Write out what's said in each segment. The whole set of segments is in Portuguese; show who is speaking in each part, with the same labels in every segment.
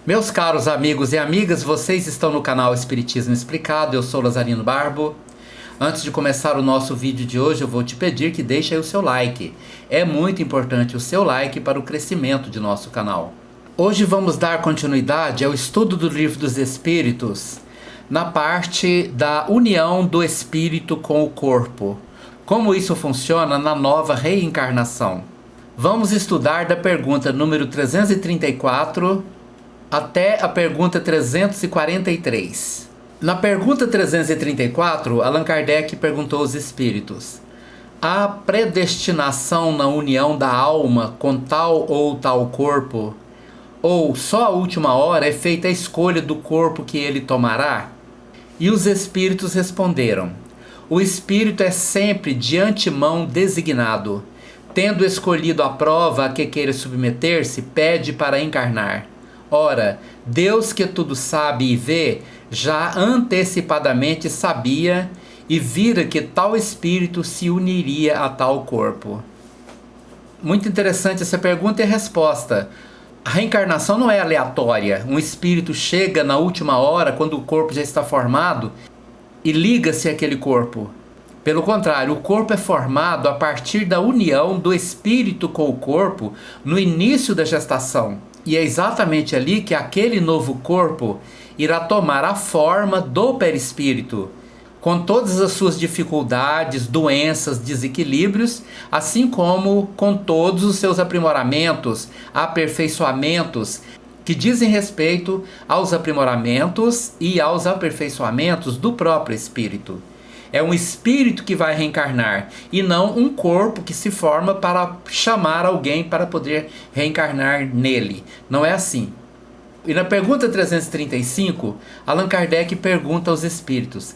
Speaker 1: Meus caros amigos e amigas, vocês estão no canal Espiritismo Explicado, eu sou Lazarino Barbo. Antes de começar o nosso vídeo de hoje, eu vou te pedir que deixe aí o seu like. É muito importante o seu like para o crescimento de nosso canal. Hoje vamos dar continuidade ao estudo do Livro dos Espíritos, na parte da união do espírito com o corpo. Como isso funciona na nova reencarnação. Vamos estudar da pergunta número 334 até a pergunta 343. Na pergunta 334, Allan Kardec perguntou aos espíritos: há predestinação na união da alma com tal ou tal corpo? Ou só a última hora é feita a escolha do corpo que ele tomará? E os espíritos responderam: o espírito é sempre de antemão designado. Tendo escolhido a prova a que queira submeter-se, pede para encarnar. Ora, Deus que tudo sabe e vê, já antecipadamente sabia e vira que tal espírito se uniria a tal corpo. Muito interessante essa pergunta e a resposta. A reencarnação não é aleatória. Um espírito chega na última hora, quando o corpo já está formado, e liga-se àquele corpo. Pelo contrário, o corpo é formado a partir da união do espírito com o corpo no início da gestação. E é exatamente ali que aquele novo corpo irá tomar a forma do perispírito, com todas as suas dificuldades, doenças, desequilíbrios, assim como com todos os seus aprimoramentos, aperfeiçoamentos, que dizem respeito aos aprimoramentos e aos aperfeiçoamentos do próprio espírito. É um espírito que vai reencarnar e não um corpo que se forma para chamar alguém para poder reencarnar nele. Não é assim. E na pergunta 335, Allan Kardec pergunta aos espíritos: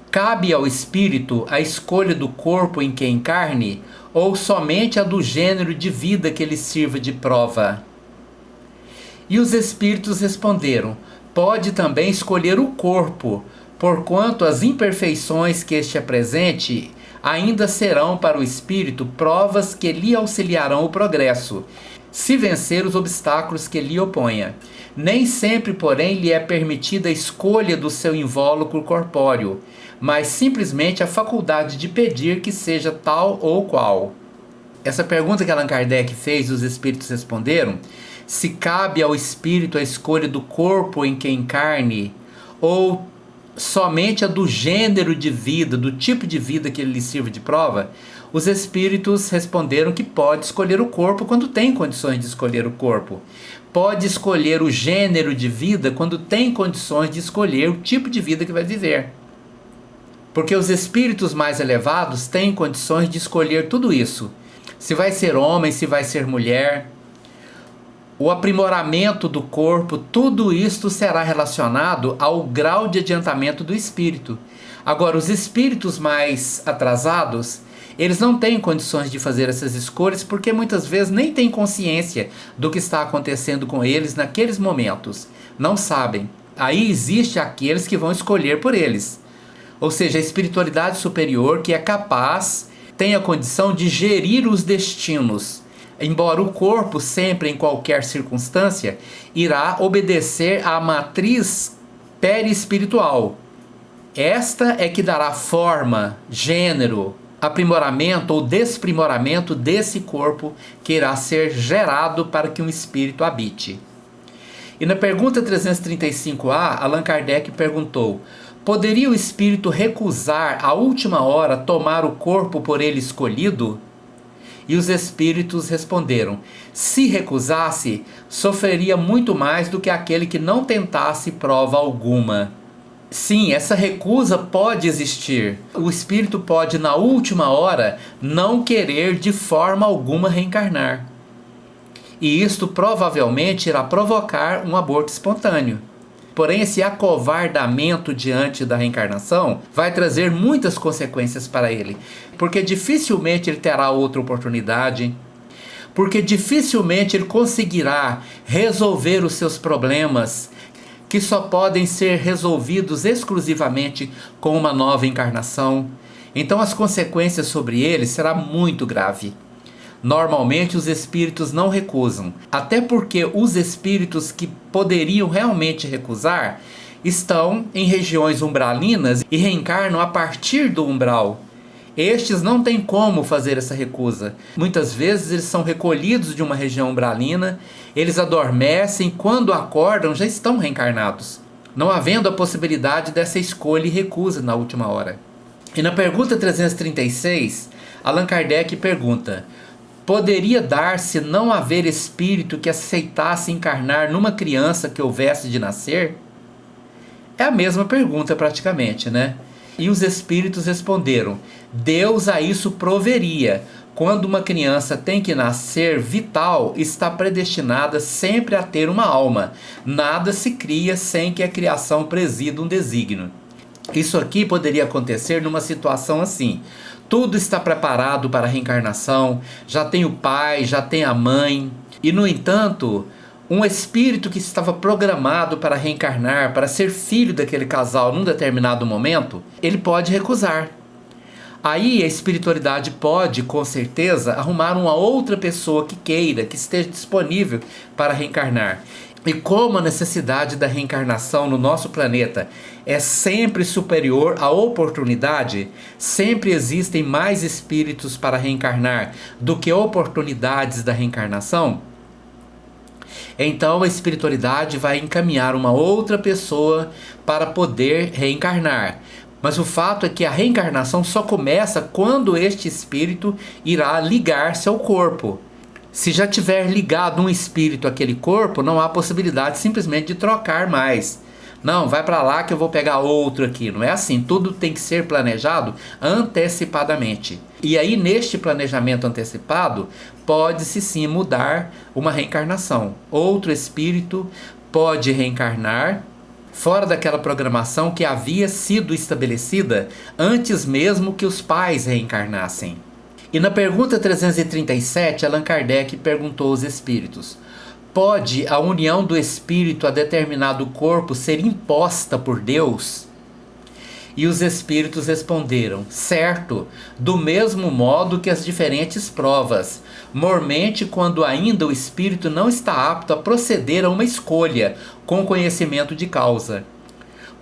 Speaker 1: cabe ao espírito a escolha do corpo em que encarne ou somente a do gênero de vida que lhe sirva de prova? E os espíritos responderam: pode também escolher o corpo, porquanto as imperfeições que este apresente ainda serão para o espírito provas que lhe auxiliarão o progresso, se vencer os obstáculos que lhe oponha. Nem sempre, porém, lhe é permitida a escolha do seu invólucro corpóreo, mas simplesmente a faculdade de pedir que seja tal ou qual. Essa pergunta que Allan Kardec fez, os espíritos responderam: se cabe ao espírito a escolha do corpo em que encarne, ou somente a do gênero de vida, do tipo de vida que ele lhe sirva de prova, os espíritos responderam que pode escolher o corpo quando tem condições de escolher o corpo. Pode escolher o gênero de vida quando tem condições de escolher o tipo de vida que vai viver. Porque os espíritos mais elevados têm condições de escolher tudo isso. Se vai ser homem, se vai ser mulher, o aprimoramento do corpo, tudo isto será relacionado ao grau de adiantamento do espírito. Agora, os espíritos mais atrasados, eles não têm condições de fazer essas escolhas porque muitas vezes nem têm consciência do que está acontecendo com eles naqueles momentos. Não sabem. Aí existe aqueles que vão escolher por eles. Ou seja, a espiritualidade superior que é capaz, tem a condição de gerir os destinos. Embora o corpo sempre, em qualquer circunstância, irá obedecer à matriz perispiritual. Esta é que dará forma, gênero, aprimoramento ou desprimoramento desse corpo que irá ser gerado para que um espírito habite. E na pergunta 335A, Allan Kardec perguntou: poderia o espírito recusar à última hora tomar o corpo por ele escolhido? E os espíritos responderam: se recusasse, sofreria muito mais do que aquele que não tentasse prova alguma. Sim, essa recusa pode existir. O espírito pode, na última hora, não querer de forma alguma reencarnar. E isto provavelmente irá provocar um aborto espontâneo. Porém, esse acovardamento diante da reencarnação vai trazer muitas consequências para ele, porque dificilmente ele terá outra oportunidade, porque dificilmente ele conseguirá resolver os seus problemas, que só podem ser resolvidos exclusivamente com uma nova encarnação. Então as consequências sobre ele será muito grave. Normalmente os espíritos não recusam, até porque os espíritos que poderiam realmente recusar estão em regiões umbralinas e reencarnam a partir do umbral. Estes não têm como fazer essa recusa. Muitas vezes eles são recolhidos de uma região umbralina, eles adormecem, quando acordam já estão reencarnados, não havendo a possibilidade dessa escolha e recusa na última hora. E na pergunta 336, Allan Kardec pergunta: poderia dar-se não haver espírito que aceitasse encarnar numa criança que houvesse de nascer? É a mesma pergunta praticamente, né? E os espíritos responderam: Deus a isso proveria. Quando uma criança tem que nascer vital, está predestinada sempre a ter uma alma. Nada se cria sem que a criação presida um desígnio. Isso aqui poderia acontecer numa situação assim: tudo está preparado para a reencarnação, já tem o pai, já tem a mãe, e no entanto, um espírito que estava programado para reencarnar, para ser filho daquele casal num determinado momento, ele pode recusar. Aí a espiritualidade pode, com certeza, arrumar uma outra pessoa que queira, que esteja disponível para reencarnar. E como a necessidade da reencarnação no nosso planeta é sempre superior à oportunidade, sempre existem mais espíritos para reencarnar do que oportunidades da reencarnação, então a espiritualidade vai encaminhar uma outra pessoa para poder reencarnar. Mas o fato é que a reencarnação só começa quando este espírito irá ligar-se ao corpo. Se já tiver ligado um espírito àquele corpo, não há possibilidade simplesmente de trocar mais. Não, vai para lá que eu vou pegar outro aqui. Não é assim, tudo tem que ser planejado antecipadamente. E aí, neste planejamento antecipado, pode-se sim mudar uma reencarnação. Outro espírito pode reencarnar fora daquela programação que havia sido estabelecida antes mesmo que os pais reencarnassem. E na pergunta 337, Allan Kardec perguntou aos espíritos: pode a união do espírito a determinado corpo ser imposta por Deus? E os espíritos responderam: certo, do mesmo modo que as diferentes provas, mormente quando ainda o espírito não está apto a proceder a uma escolha com conhecimento de causa.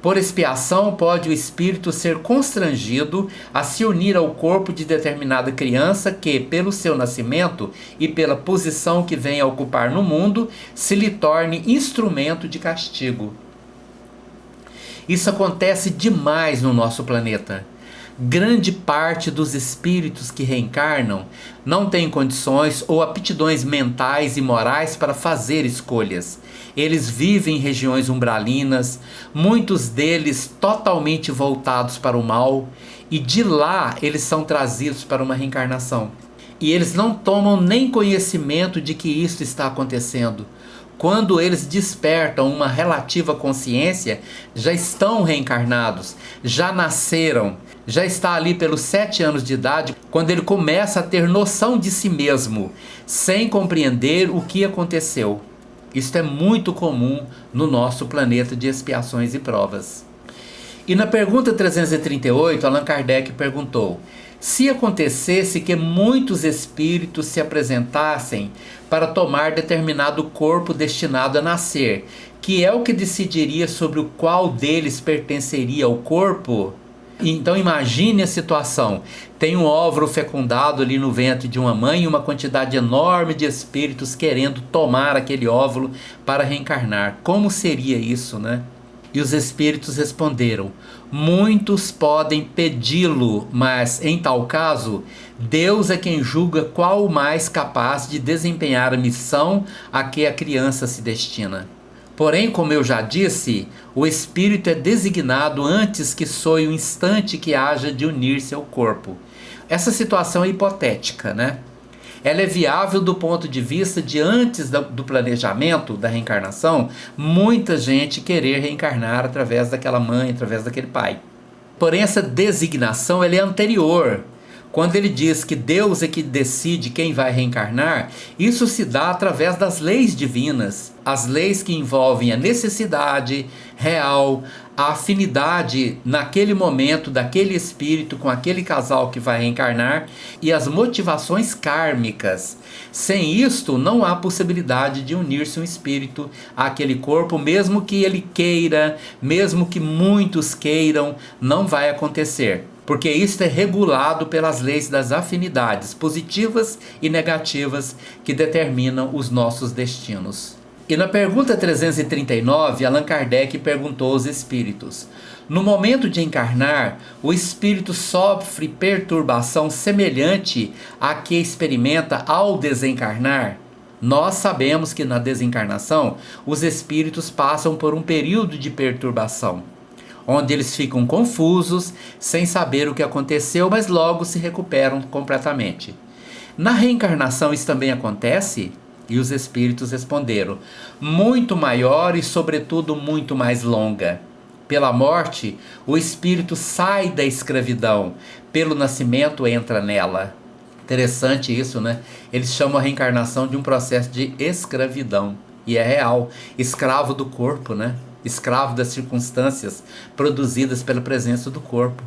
Speaker 1: Por expiação, pode o espírito ser constrangido a se unir ao corpo de determinada criança que, pelo seu nascimento e pela posição que vem a ocupar no mundo, se lhe torne instrumento de castigo. Isso acontece demais no nosso planeta. Grande parte dos espíritos que reencarnam não tem condições ou aptidões mentais e morais para fazer escolhas. Eles vivem em regiões umbralinas, muitos deles totalmente voltados para o mal, e de lá eles são trazidos para uma reencarnação. E eles não tomam nem conhecimento de que isso está acontecendo. Quando eles despertam uma relativa consciência, já estão reencarnados, já nasceram, já está ali pelos 7 anos de idade, quando ele começa a ter noção de si mesmo, sem compreender o que aconteceu. Isso é muito comum no nosso planeta de expiações e provas. E na pergunta 338, Allan Kardec perguntou: se acontecesse que muitos espíritos se apresentassem para tomar determinado corpo destinado a nascer, que é o que decidiria sobre o qual deles pertenceria ao corpo? Então imagine a situação: tem um óvulo fecundado ali no ventre de uma mãe e uma quantidade enorme de espíritos querendo tomar aquele óvulo para reencarnar. Como seria isso, né? E os espíritos responderam: muitos podem pedi-lo, mas em tal caso, Deus é quem julga qual o mais capaz de desempenhar a missão a que a criança se destina. Porém, como eu já disse, o espírito é designado antes que soe o instante que haja de unir-se ao corpo. Essa situação é hipotética, né? Ela é viável do ponto de vista de antes do planejamento da reencarnação, muita gente querer reencarnar através daquela mãe, através daquele pai. Porém, essa designação ela é anterior. Quando ele diz que Deus é que decide quem vai reencarnar, isso se dá através das leis divinas, as leis que envolvem a necessidade real, a afinidade naquele momento daquele espírito com aquele casal que vai reencarnar e as motivações kármicas. Sem isto, não há possibilidade de unir-se um espírito àquele corpo, mesmo que ele queira, mesmo que muitos queiram, não vai acontecer. Porque isto é regulado pelas leis das afinidades positivas e negativas que determinam os nossos destinos. E na pergunta 339, Allan Kardec perguntou aos espíritos: no momento de encarnar, o espírito sofre perturbação semelhante à que experimenta ao desencarnar? Nós sabemos que na desencarnação, os espíritos passam por um período de perturbação, onde eles ficam confusos, sem saber o que aconteceu, mas logo se recuperam completamente. Na reencarnação isso também acontece? E os espíritos responderam: muito maior e sobretudo muito mais longa. Pela morte, o espírito sai da escravidão, pelo nascimento entra nela. Interessante isso, né? Eles chamam a reencarnação de um processo de escravidão, e é real, escravo do corpo, né? Escravo das circunstâncias produzidas pela presença do corpo.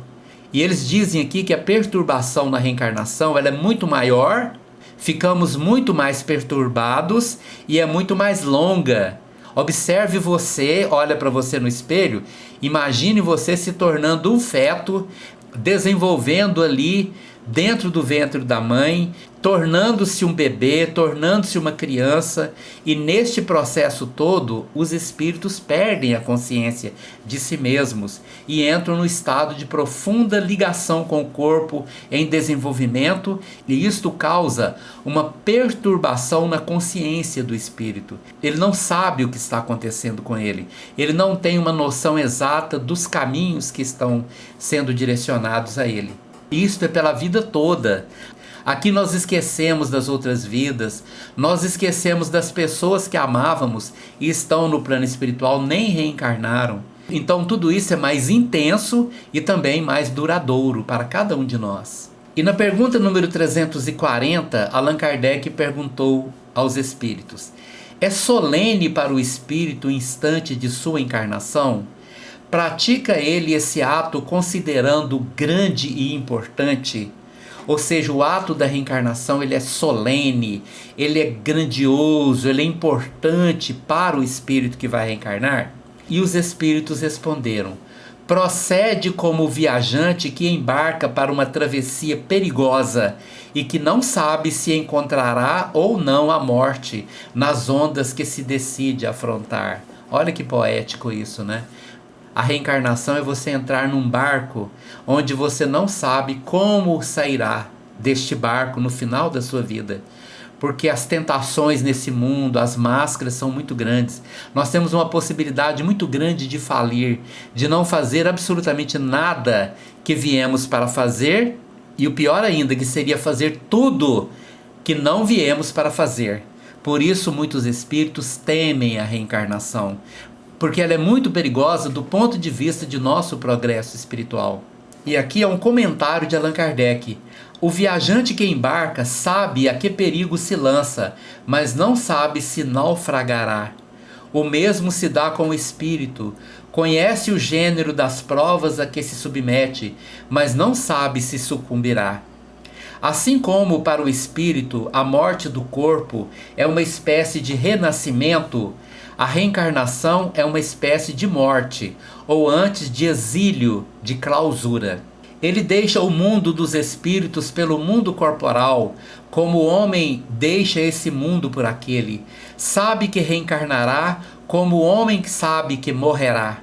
Speaker 1: E eles dizem aqui que a perturbação na reencarnação ela é muito maior, ficamos muito mais perturbados e é muito mais longa. Observe você, olha para você no espelho, imagine você se tornando um feto, desenvolvendo ali dentro do ventre da mãe, tornando-se um bebê, tornando-se uma criança, e neste processo todo os espíritos perdem a consciência de si mesmos e entram no estado de profunda ligação com o corpo em desenvolvimento, e isto causa uma perturbação na consciência do espírito. Ele não sabe o que está acontecendo com ele, ele não tem uma noção exata dos caminhos que estão sendo direcionados a ele. Isto é pela vida toda. Aqui nós esquecemos das outras vidas, nós esquecemos das pessoas que amávamos e estão no plano espiritual, nem reencarnaram. Então tudo isso é mais intenso e também mais duradouro para cada um de nós. E na pergunta número 340, Allan Kardec perguntou aos espíritos: é solene para o espírito o instante de sua encarnação? Pratica ele esse ato considerando grande e importante? Ou seja, o ato da reencarnação ele é solene, ele é grandioso, ele é importante para o espírito que vai reencarnar? E os espíritos responderam: procede como o viajante que embarca para uma travessia perigosa e que não sabe se encontrará ou não a morte nas ondas que se decide afrontar. Olha que poético isso, né? A reencarnação é você entrar num barco onde você não sabe como sairá deste barco no final da sua vida. Porque as tentações nesse mundo, as máscaras são muito grandes. Nós temos uma possibilidade muito grande de falir, de não fazer absolutamente nada que viemos para fazer. E o pior ainda, que seria fazer tudo que não viemos para fazer. Por isso muitos espíritos temem a reencarnação, porque ela é muito perigosa do ponto de vista de nosso progresso espiritual. E aqui é um comentário de Allan Kardec: o viajante que embarca sabe a que perigo se lança, mas não sabe se naufragará. O mesmo se dá com o espírito, conhece o gênero das provas a que se submete, mas não sabe se sucumbirá. Assim como para o espírito a morte do corpo é uma espécie de renascimento, a reencarnação é uma espécie de morte, ou antes de exílio, de clausura. Ele deixa o mundo dos espíritos pelo mundo corporal, como o homem deixa esse mundo por aquele. Sabe que reencarnará, como o homem sabe que morrerá.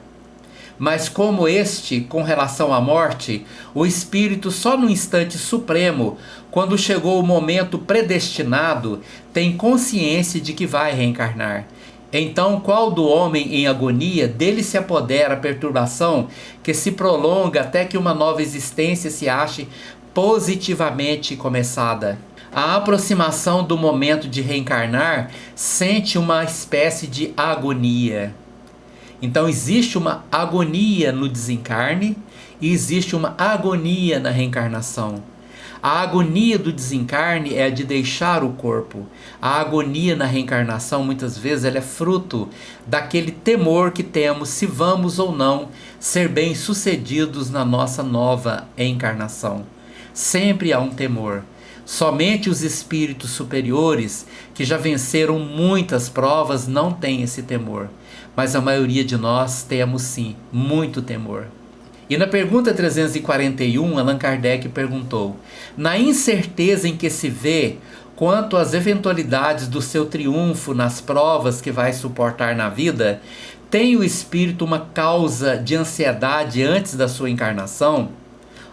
Speaker 1: Mas como este, com relação à morte, o espírito só no instante supremo, quando chegou o momento predestinado, tem consciência de que vai reencarnar. Então, qual do homem em agonia, dele se apodera a perturbação que se prolonga até que uma nova existência se ache positivamente começada. A aproximação do momento de reencarnar sente uma espécie de agonia. Então existe uma agonia no desencarne e existe uma agonia na reencarnação. A agonia do desencarne é a de deixar o corpo. A agonia na reencarnação, muitas vezes, ela é fruto daquele temor que temos se vamos ou não ser bem-sucedidos na nossa nova encarnação. Sempre há um temor. Somente os espíritos superiores, que já venceram muitas provas, não têm esse temor. Mas a maioria de nós temos sim, muito temor. E na pergunta 341, Allan Kardec perguntou: na incerteza em que se vê quanto às eventualidades do seu triunfo nas provas que vai suportar na vida, tem o espírito uma causa de ansiedade antes da sua encarnação?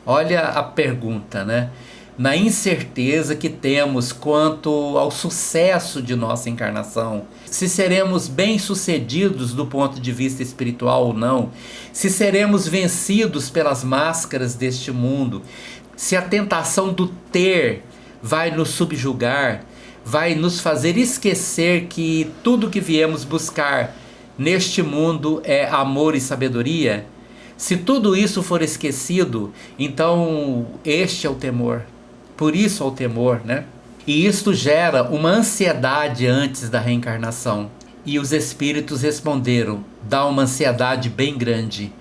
Speaker 1: Olha a pergunta, né? Na incerteza que temos quanto ao sucesso de nossa encarnação, se seremos bem-sucedidos do ponto de vista espiritual ou não, se seremos vencidos pelas máscaras deste mundo, se a tentação do ter vai nos subjugar, vai nos fazer esquecer que tudo que viemos buscar neste mundo é amor e sabedoria. Se tudo isso for esquecido, então este é o temor. Por isso é o temor, né? E isto gera uma ansiedade antes da reencarnação. E os espíritos responderam: dá uma ansiedade bem grande,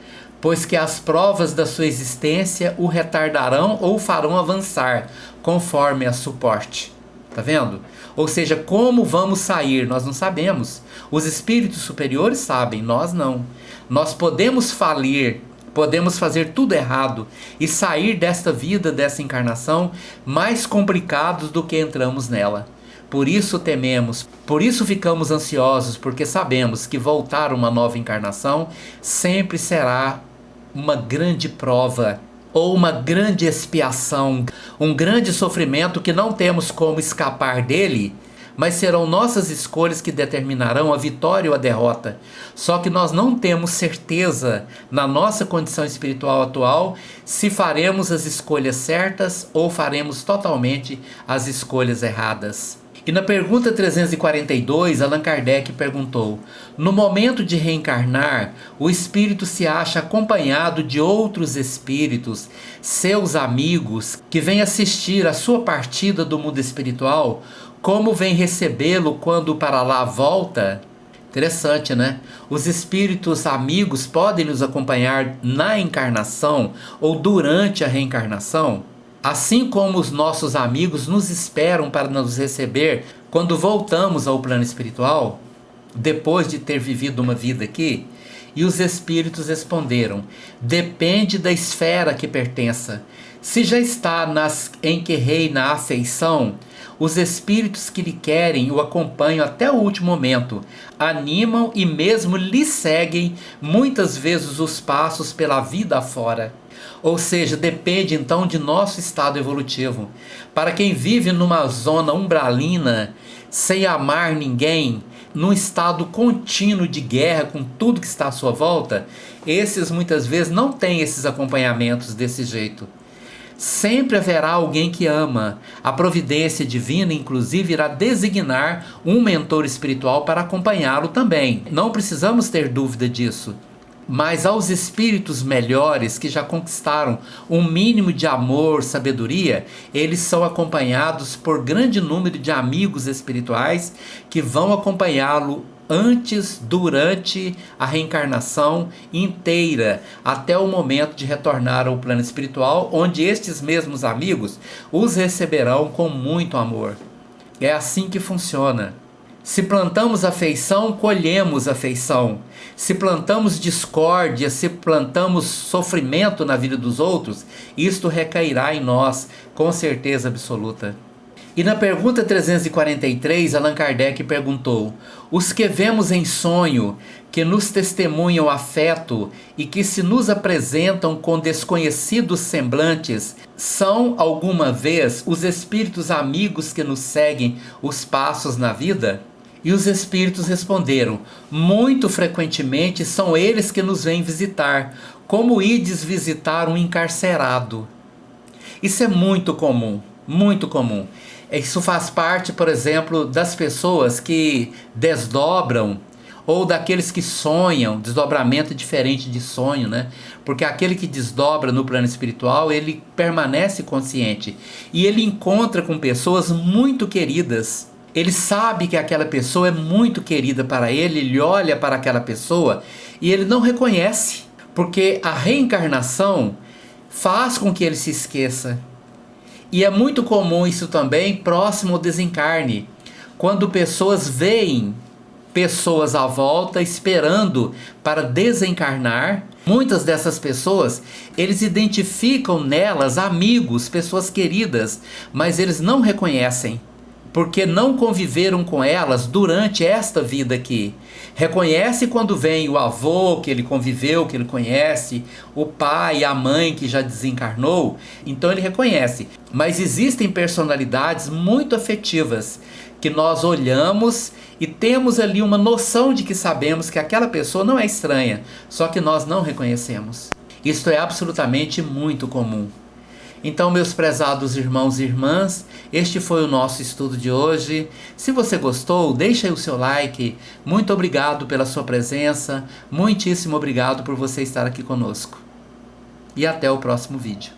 Speaker 1: pois que as provas da sua existência o retardarão ou farão avançar, conforme a suporte. Tá vendo? Ou seja, como vamos sair, nós não sabemos. Os espíritos superiores sabem, nós não. Nós podemos falir, podemos fazer tudo errado e sair desta vida, dessa encarnação, mais complicados do que entramos nela. Por isso tememos, por isso ficamos ansiosos, porque sabemos que voltar a uma nova encarnação sempre será uma grande prova ou uma grande expiação, um grande sofrimento que não temos como escapar dele, mas serão nossas escolhas que determinarão a vitória ou a derrota. Só que nós não temos certeza, na nossa condição espiritual atual, se faremos as escolhas certas ou faremos totalmente as escolhas erradas. E na pergunta 342, Allan Kardec perguntou: no momento de reencarnar, o espírito se acha acompanhado de outros espíritos, seus amigos, que vêm assistir a sua partida do mundo espiritual? Como vem recebê-lo quando para lá volta? Interessante, né? Os espíritos amigos podem nos acompanhar na encarnação ou durante a reencarnação? Assim como os nossos amigos nos esperam para nos receber quando voltamos ao plano espiritual, depois de ter vivido uma vida aqui? E os espíritos responderam: depende da esfera que pertença. Se já está em que reina a afeição, os espíritos que lhe querem o acompanham até o último momento, animam e mesmo lhe seguem muitas vezes os passos pela vida afora. Ou seja, depende então de nosso estado evolutivo. Para quem vive numa zona umbralina, sem amar ninguém, num estado contínuo de guerra com tudo que está à sua volta, esses muitas vezes não têm esses acompanhamentos desse jeito. Sempre haverá alguém que ama. A providência divina, inclusive, irá designar um mentor espiritual para acompanhá-lo também. Não precisamos ter dúvida disso. Mas aos espíritos melhores, que já conquistaram um mínimo de amor, sabedoria, eles são acompanhados por grande número de amigos espirituais que vão acompanhá-lo antes, durante a reencarnação inteira, até o momento de retornar ao plano espiritual, onde estes mesmos amigos os receberão com muito amor. É assim que funciona. Se plantamos afeição, colhemos afeição. Se plantamos discórdia, se plantamos sofrimento na vida dos outros, isto recairá em nós, com certeza absoluta. E na pergunta 343, Allan Kardec perguntou: os que vemos em sonho, que nos testemunham afeto e que se nos apresentam com desconhecidos semblantes, são alguma vez os espíritos amigos que nos seguem os passos na vida? E os espíritos responderam: muito frequentemente são eles que nos vêm visitar, como ides visitar um encarcerado. Isso é muito comum, muito comum. Isso faz parte, por exemplo, das pessoas que desdobram ou daqueles que sonham, desdobramento diferente de sonho, né? Porque aquele que desdobra no plano espiritual, ele permanece consciente e ele encontra com pessoas muito queridas. Ele sabe que aquela pessoa é muito querida para ele, ele olha para aquela pessoa e ele não reconhece, porque a reencarnação faz com que ele se esqueça. E é muito comum isso também próximo ao desencarne, quando pessoas veem pessoas à volta esperando para desencarnar. Muitas dessas pessoas, eles identificam nelas amigos, pessoas queridas, mas eles não reconhecem, porque não conviveram com elas durante esta vida aqui. Reconhece quando vem o avô que ele conviveu, que ele conhece, o pai, a mãe que já desencarnou, então ele reconhece. Mas existem personalidades muito afetivas que nós olhamos e temos ali uma noção de que sabemos que aquela pessoa não é estranha, só que nós não reconhecemos. Isto é absolutamente muito comum. Então, meus prezados irmãos e irmãs, este foi o nosso estudo de hoje. Se você gostou, deixa aí o seu like. Muito obrigado pela sua presença. Muitíssimo obrigado por você estar aqui conosco. E até o próximo vídeo.